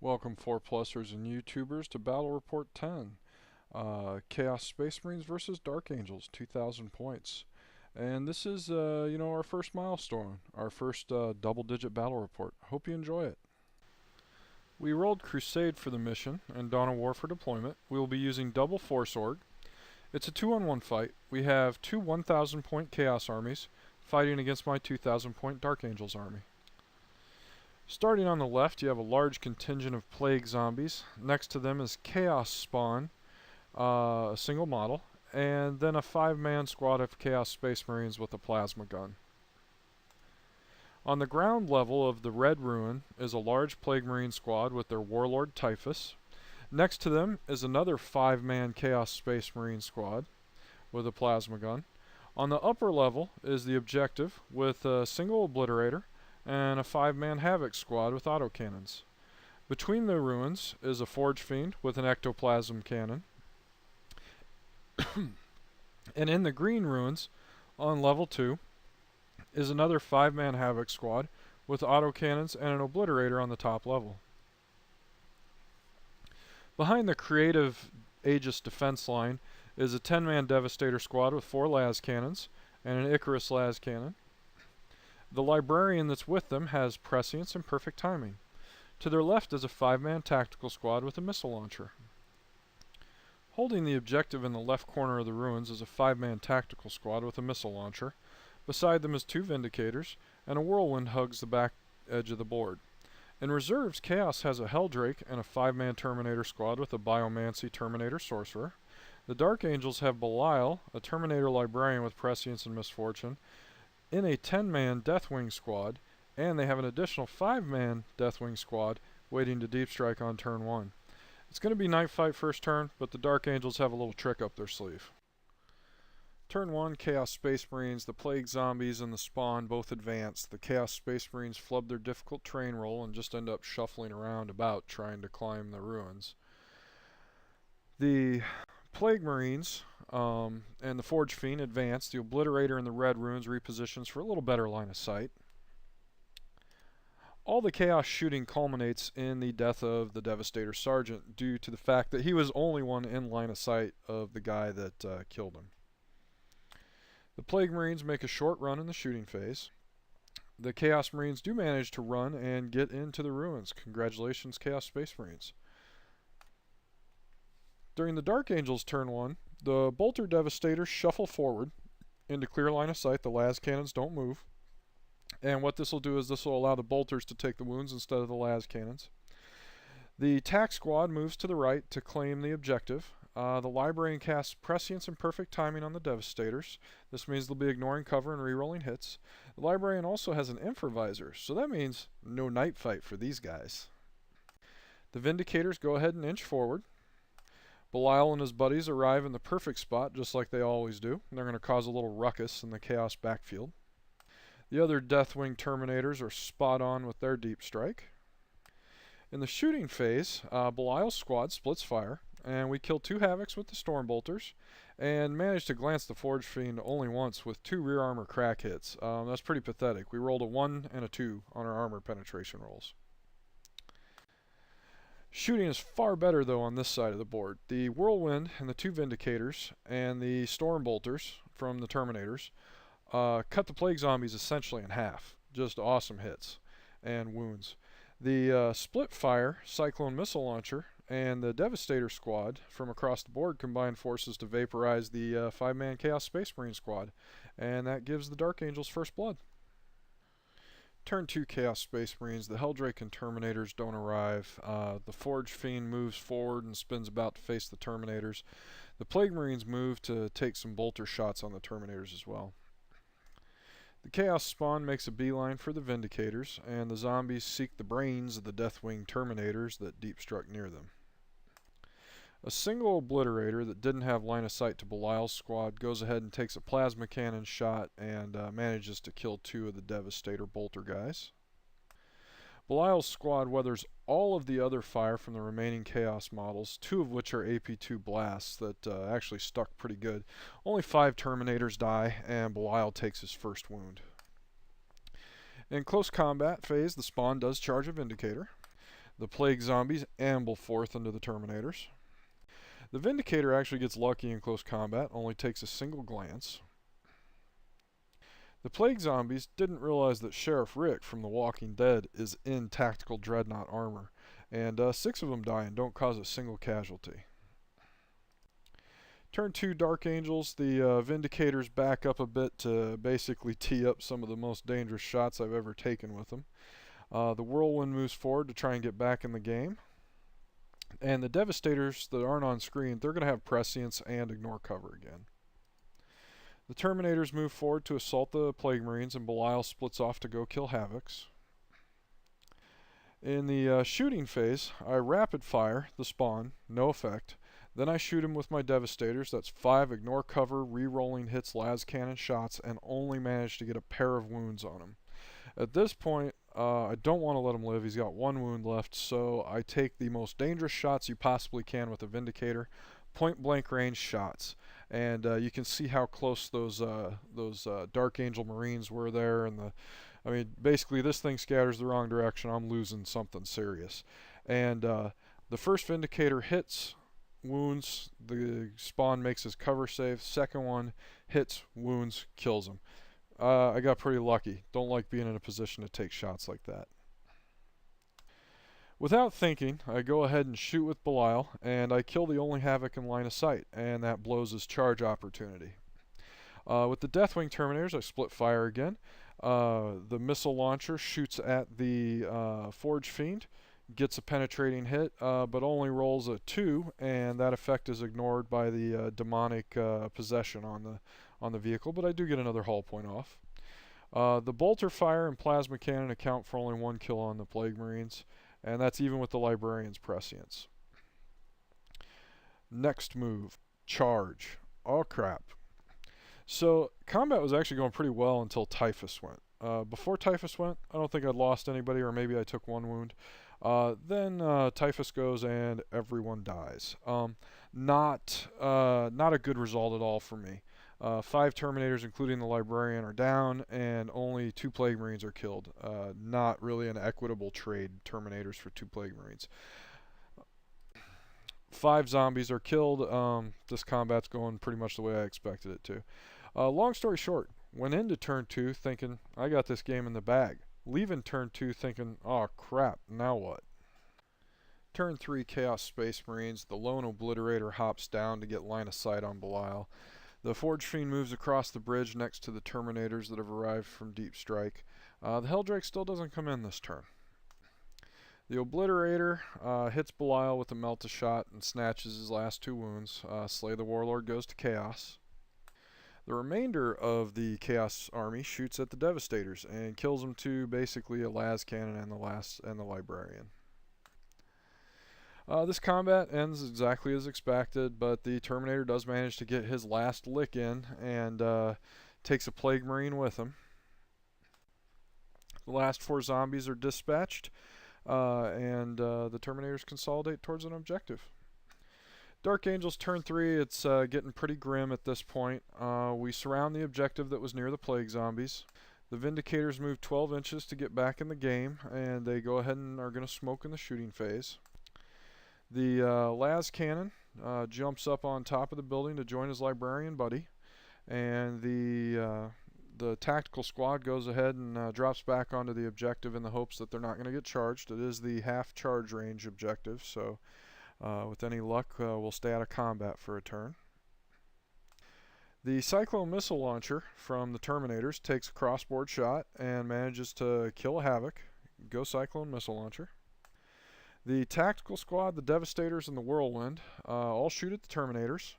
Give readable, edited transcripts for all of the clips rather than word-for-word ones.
Welcome 4-plussers and YouTubers to Battle Report 10. Chaos Space Marines versus Dark Angels, 2,000 points. And this is, our first milestone, our first double-digit battle report. Hope you enjoy it. We rolled Crusade for the mission and Dawn of War for deployment. We will be using double Force Org. It's a 2-on-1 fight. We have two 1,000 point Chaos armies fighting against my 2,000 point Dark Angels army. Starting on the left, you have a large contingent of plague zombies. Next to them is Chaos Spawn, a single model, and then a 5-man squad of Chaos Space Marines with a plasma gun. On the ground level of the Red Ruin is a large Plague Marine squad with their Warlord Typhus. Next to them is another 5-man Chaos Space Marine squad with a plasma gun. On the upper level is the objective with a single Obliterator and a 5-man Havoc squad with autocannons. Between the ruins is a Forge Fiend with an ectoplasm cannon. And in the green ruins, on level 2, is another 5-man Havoc squad with autocannons and an Obliterator on the top level. Behind the creative Aegis defense line is a 10-man Devastator squad with 4 las cannons and an Icarus las cannon. The librarian that's with them has prescience and perfect timing. To their left is a 5-man tactical squad with a missile launcher. Holding the objective in the left corner of the ruins is a 5-man tactical squad with a missile launcher. Beside them is 2 Vindicators, and a Whirlwind hugs the back edge of the board. In reserves, Chaos has a Helldrake and a 5-man Terminator squad with a Biomancy Terminator Sorcerer. The Dark Angels have Belial, a Terminator Librarian with prescience and misfortune, in a 10-man Deathwing squad, and they have an additional 5-man Deathwing squad waiting to deep strike on turn 1. It's going to be Night Fight first turn, but the Dark Angels have a little trick up their sleeve. Turn 1, Chaos Space Marines, the Plague Zombies, and the Spawn both advance. The Chaos Space Marines flub their difficult terrain roll and just end up shuffling around about trying to climb the ruins. The Plague Marines and the Forge Fiend advance. The Obliterator and the Red Ruins repositions for a little better line of sight. All the chaos shooting culminates in the death of the Devastator Sergeant due to the fact that he was only one in line of sight of the guy that killed him. The Plague Marines make a short run in the shooting phase. The Chaos Marines do manage to run and get into the ruins. Congratulations, Chaos Space Marines. During the Dark Angels turn 1, the Bolter Devastators shuffle forward into clear line of sight. The las cannons don't move. And what this will do is this will allow the bolters to take the wounds instead of the las cannons. The tack squad moves to the right to claim the objective. The Librarian casts prescience and perfect timing on the Devastators. This means they'll be ignoring cover and rerolling hits. The Librarian also has an improviser, so that means no night fight for these guys. The Vindicators go ahead and inch forward. Belial and his buddies arrive in the perfect spot, just like they always do. They're going to cause a little ruckus in the Chaos backfield. The other Deathwing Terminators are spot on with their deep strike. In the shooting phase, Belial's squad splits fire, and we kill 2 Havocs with the Stormbolters, and managed to glance the Forge Fiend only once with 2 rear armor crack hits. That's pretty pathetic. We rolled a 1 and a 2 on our armor penetration rolls. Shooting is far better, though, on this side of the board. The Whirlwind and the 2 Vindicators and the Stormbolters from the Terminators cut the Plague Zombies essentially in half. Just awesome hits and wounds. The Split Fire Cyclone Missile Launcher and the Devastator squad from across the board combined forces to vaporize the 5-man Chaos Space Marine squad, and that gives the Dark Angels first blood. Turn 2 Chaos Space Marines, the Helldrake and Terminators don't arrive. The Forge Fiend moves forward and spins about to face the Terminators. The Plague Marines move to take some bolter shots on the Terminators as well. The Chaos Spawn makes a beeline for the Vindicators, and the zombies seek the brains of the Deathwing Terminators that deep struck near them. A single Obliterator that didn't have line of sight to Belial's squad goes ahead and takes a plasma cannon shot and manages to kill 2 of the Devastator bolter guys. Belial's squad weathers all of the other fire from the remaining Chaos models, 2 of which are AP2 blasts that actually stuck pretty good. Only 5 Terminators die, and Belial takes his first wound. In close combat phase, the Spawn does charge a Vindicator. The Plague Zombies amble forth into the Terminators. The Vindicator actually gets lucky in close combat, only takes a single glance. The Plague Zombies didn't realize that Sheriff Rick from The Walking Dead is in tactical dreadnought armor, and 6 of them die and don't cause a single casualty. Turn 2 Dark Angels, the Vindicators back up a bit to basically tee up some of the most dangerous shots I've ever taken with them. The Whirlwind moves forward to try and get back in the game. And the Devastators that aren't on screen, they're going to have prescience and ignore cover again. The Terminators move forward to assault the Plague Marines, and Belial splits off to go kill Havocs. In the shooting phase, I rapid fire the spawn, no effect. Then I shoot him with my Devastators, that's 5 ignore cover, re-rolling hits las cannon shots, and only manage to get a pair of wounds on him. At this point, I don't want to let him live. He's got 1 wound left, so I take the most dangerous shots you possibly can with a Vindicator, point blank range shots. And you can see how close those Dark Angel Marines were there. And I mean, basically this thing scatters the wrong direction. I'm losing something serious. And the first Vindicator hits, wounds, the spawn makes his cover save. Second one hits, wounds, kills him. I got pretty lucky. Don't like being in a position to take shots like that. Without thinking, I go ahead and shoot with Belial, and I kill the only Havoc in line of sight, and that blows his charge opportunity. With the Deathwing Terminators, I split fire again. The missile launcher shoots at the Forge Fiend, gets a penetrating hit, but only rolls a 2, and that effect is ignored by the demonic possession on the vehicle, but I do get another hull point off. The Bolter Fire and Plasma Cannon account for only 1 kill on the Plague Marines, and that's even with the Librarian's prescience. Next move, charge. Oh crap. So combat was actually going pretty well until Typhus went. Before Typhus went, I don't think I'd lost anybody, or maybe I took 1 wound. Then Typhus goes and everyone dies. Not a good result at all for me. 5 Terminators, including the Librarian, are down, and only 2 Plague Marines are killed. Not really an equitable trade, Terminators for 2 Plague Marines. 5 zombies are killed. This combat's going pretty much the way I expected it to. Long story short, went into turn 2 thinking, I got this game in the bag. Leaving turn 2 thinking, oh crap, now what? Turn 3 Chaos Space Marines, the lone Obliterator hops down to get line of sight on Belial. The Forge Fiend moves across the bridge next to the Terminators that have arrived from Deep Strike. The Helldrake still doesn't come in this turn. The Obliterator hits Belial with a Melt-A-Shot and snatches his last 2 wounds. Slay the Warlord goes to Chaos. The remainder of the Chaos army shoots at the Devastators and kills them to basically a las cannon and the Librarian. This combat ends exactly as expected, but the Terminator does manage to get his last lick in and takes a Plague Marine with him. The last 4 zombies are dispatched, and the Terminators consolidate towards an objective. Dark Angels turn 3, it's getting pretty grim at this point. We surround the objective that was near the Plague Zombies. The Vindicators move 12 inches to get back in the game, and they go ahead and are going to smoke in the shooting phase. The las cannon jumps up on top of the building to join his Librarian buddy, and the tactical squad goes ahead and drops back onto the objective in the hopes that they're not going to get charged. It is the half charge range objective, so with any luck we'll stay out of combat for a turn. The Cyclone Missile Launcher from the Terminators takes a crossboard shot and manages to kill a Havoc. Go Cyclone Missile Launcher. The Tactical Squad, the Devastators, and the Whirlwind all shoot at the Terminators.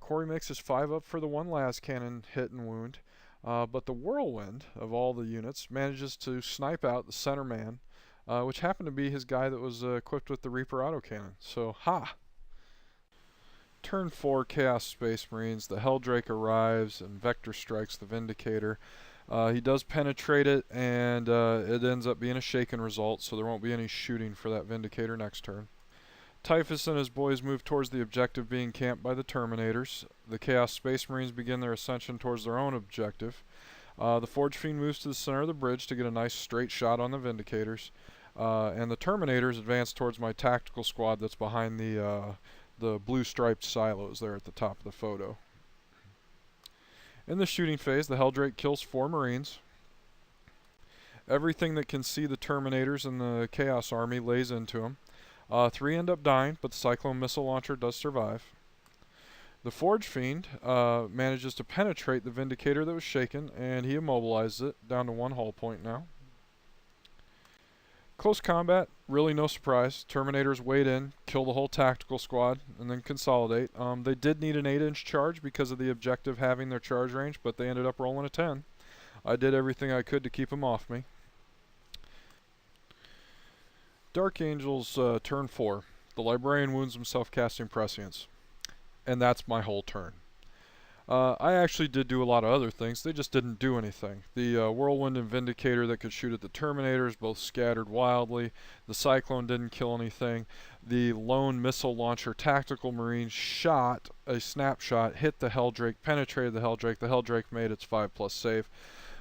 Corey makes his 5 up for the 1 las cannon hit and wound, but the Whirlwind, of all the units, manages to snipe out the center man, which happened to be his guy that was equipped with the Reaper autocannon. So, ha! Turn 4 Chaos Space Marines, the Helldrake arrives and Vector strikes the Vindicator. He does penetrate it, and it ends up being a shaken result, so there won't be any shooting for that Vindicator next turn. Typhus and his boys move towards the objective being camped by the Terminators. The Chaos Space Marines begin their ascension towards their own objective. The Forge Fiend moves to the center of the bridge to get a nice straight shot on the Vindicators. And the Terminators advance towards my tactical squad that's behind the blue striped silos there at the top of the photo. In the shooting phase, the Helldrake kills 4 Marines. Everything that can see the Terminators and the Chaos Army lays into them. 3 end up dying, but the Cyclone missile launcher does survive. The Forge Fiend manages to penetrate the Vindicator that was shaken, and he immobilizes it down to 1 hull point now. Close combat, really no surprise. Terminators wade in, kill the whole tactical squad, and then consolidate. They did need an 8-inch charge because of the objective having their charge range, but they ended up rolling a 10. I did everything I could to keep them off me. Dark Angels turn 4. The Librarian wounds himself casting Prescience. And that's my whole turn. I actually did do a lot of other things. They just didn't do anything. The Whirlwind and Vindicator that could shoot at the Terminators both scattered wildly. The Cyclone didn't kill anything. The lone missile launcher tactical marine shot a snapshot, hit the Helldrake, penetrated the Helldrake. The Helldrake made its 5+ save.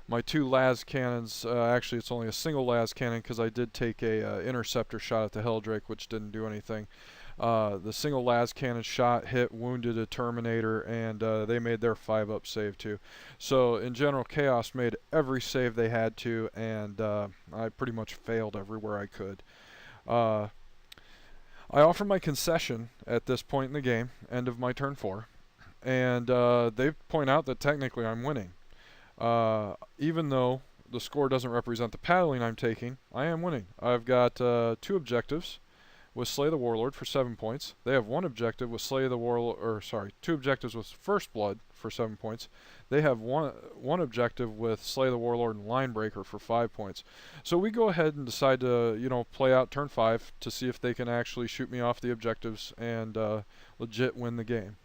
My 2 las cannons, actually it's only a single las cannon because I did take a interceptor shot at the Helldrake, which didn't do anything. The single las cannon shot, hit, wounded a Terminator, and they made their 5-up save too. So in general, Chaos made every save they had to, and I pretty much failed everywhere I could. I offer my concession at this point in the game, end of my turn 4, and they point out that technically I'm winning. Even though the score doesn't represent the paddling I'm taking, I am winning. I've got 2 objectives with Slay the Warlord for 7 points. They have 1 objective with Slay the Warlord, or sorry, 2 objectives with First Blood for 7 points. They have one objective with Slay the Warlord and Linebreaker for 5 points. So we go ahead and decide to, play out turn 5 to see if they can actually shoot me off the objectives and legit win the game.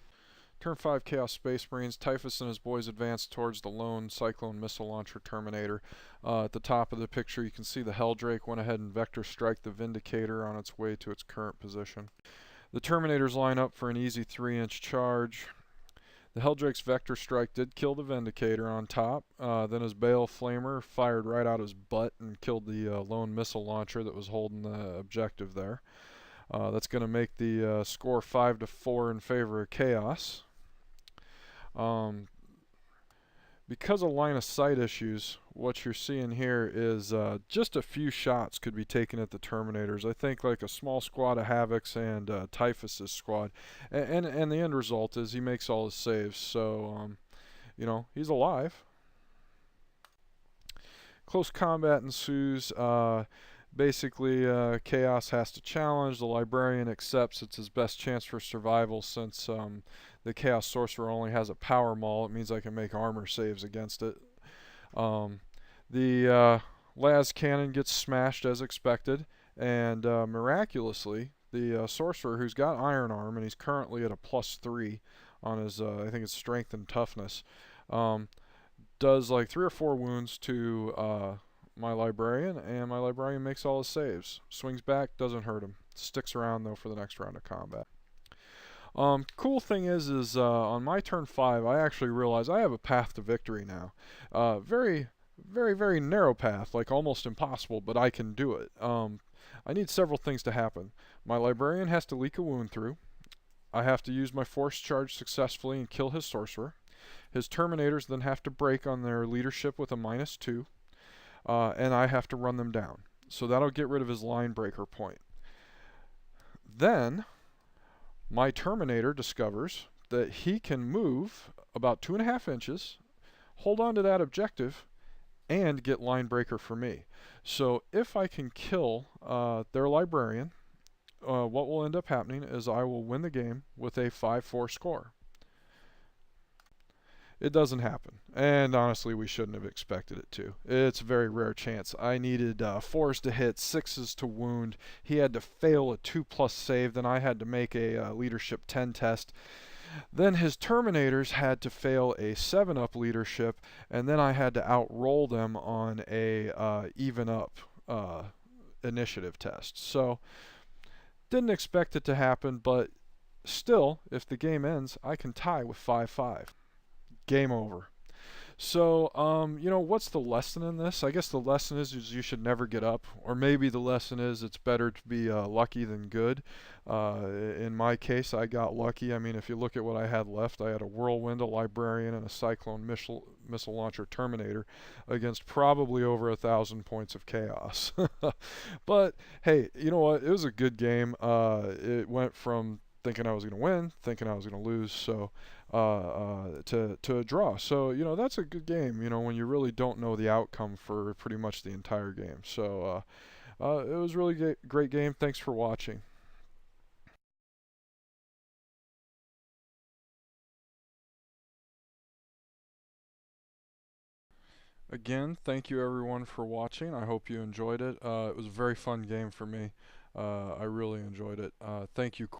Turn 5 Chaos Space Marines, Typhus and his boys advance towards the lone Cyclone missile launcher Terminator. At the top of the picture you can see the Helldrake went ahead and vector strike the Vindicator on its way to its current position. The Terminators line up for an easy 3-inch charge. The Helldrake's vector strike did kill the Vindicator on top. Then his Bale Flamer fired right out his butt and killed the lone missile launcher that was holding the objective there. That's going to make the score 5-4 in favor of Chaos. Because of line of sight issues, what you're seeing here is just a few shots could be taken at the Terminators. I think like a small squad of Havocs and Typhus's squad, and the end result is he makes all his saves. So he's alive. Close combat ensues. Basically, Chaos has to challenge. The Librarian accepts it's his best chance for survival since the Chaos Sorcerer only has a power maul. It means I can make armor saves against it. The las cannon gets smashed as expected, and miraculously, the Sorcerer, who's got Iron Arm, and he's currently at a +3 on his, I think it's Strength and Toughness, does like 3 or 4 wounds to my Librarian, and my Librarian makes all his saves. Swings back, doesn't hurt him. Sticks around though for the next round of combat. Cool thing is on my turn 5, I actually realize I have a path to victory now. Very, very, very narrow path, like almost impossible, but I can do it. I need several things to happen. My Librarian has to leak a wound through. I have to use my force charge successfully and kill his Sorcerer. His Terminators then have to break on their leadership with a -2. And I have to run them down. So that'll get rid of his line breaker point. Then my Terminator discovers that he can move about 2.5 inches, hold on to that objective, and get line breaker for me. So if I can kill their Librarian, what will end up happening is I will win the game with a 5-4 score. It doesn't happen, and honestly we shouldn't have expected it to. It's a very rare chance. I needed 4s to hit, 6s to wound. He had to fail a 2+ save, then I had to make a leadership 10 test. Then his Terminators had to fail a 7-up leadership, and then I had to outroll them on a even up initiative test. So didn't expect it to happen, but still, if the game ends, I can tie with 5-5. Game over. So, you know, what's the lesson in this? I guess the lesson is you should never get up, or maybe the lesson is it's better to be lucky than good. In my case, I got lucky. I mean, if you look at what I had left, I had a Whirlwind, a Librarian, and a Cyclone missile launcher Terminator against probably over 1,000 points of chaos. But hey, you know what? It was a good game. It went from thinking I was going to win, thinking I was going to lose. So to a draw. So you know that's a good game. You know when you really don't know the outcome for pretty much the entire game. So it was really great game. Thanks for watching. Again, thank you everyone for watching. I hope you enjoyed it. It was a very fun game for me. I really enjoyed it. Thank you.